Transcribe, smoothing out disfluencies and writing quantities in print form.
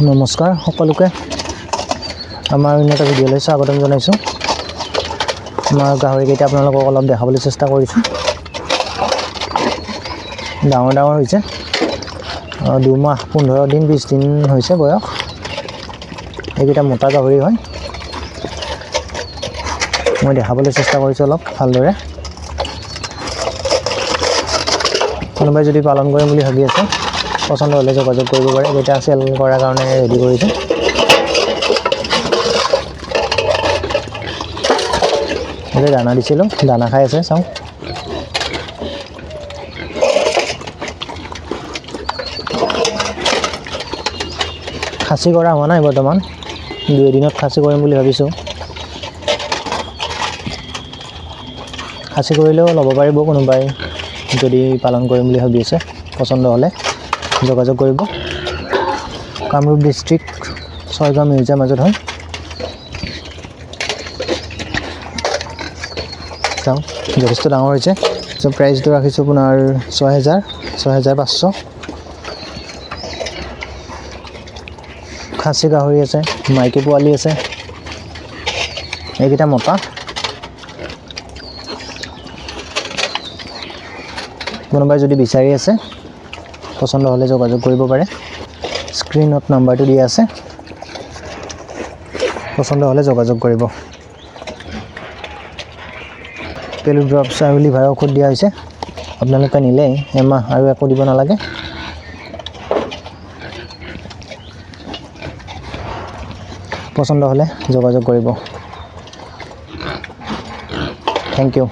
নমস্কাৰ সকলোকে আমাৰ উন্নত ভিডিঅ'লৈ স্বাগতম জনাইছোঁ। আমাৰ গাহৰিকেইটা আপোনালোকক অলপ দেখাবলৈ চেষ্টা কৰিছোঁ। ডাঙৰ হৈছে, 2 মাহ 15 দিন 20 দিন হৈছে বয়স। এইকেইটা মোটা গাহৰি হয়। মই দেখাবলৈ চেষ্টা কৰিছোঁ অলপ ভালদৰে। কোনোবাই যদি পালন কৰিম বুলি ভাবি আছে, পচন্দ হ'লে যোগাযোগ কৰিব পাৰে। এইকেইটা চেল কৰাৰ কাৰণে ৰেডি কৰিছোঁ। এতিয়া দানা দিছিলোঁ, দানা খাই আছে, চাওঁ। খাচী কৰা হোৱা নাই বৰ্তমান, 2 এদিনত খাচী কৰিম বুলি ভাবিছোঁ। খাচী কৰিলেও ল'ব পাৰিব কোনোবাই, যদি পালন কৰিম বুলি ভাবি আছে। পচন্দ হ'লে যোগাযোগ কৰিব। কামৰূপ ডিষ্ট্ৰিক্ট 6 গাঁও মিউজিয়াৰ মাজত হয়। চাওঁ, যথেষ্ট ডাঙৰ হৈছে। প্ৰাইচটো ৰাখিছোঁ আপোনাৰ 6,500। খাচী গাহৰি আছে, মাইকী পোৱালি আছে। এইকেইটা মতা। কোনোবাই যদি বিচাৰি আছে, পচন্দ হ'লে যোগাযোগ কৰিব পাৰে। স্ক্ৰীনত নাম্বাৰটো দিয়া আছে, পচন্দ হ'লে যোগাযোগ কৰিব। পেলু ড্ৰপ লিভাৰ ঔষধ দিয়া হৈছে। আপোনালোকে নিলে এমাহ আৰু একো দিব নালাগে। পচন্দ হ'লে যোগাযোগ কৰিব। Thank U.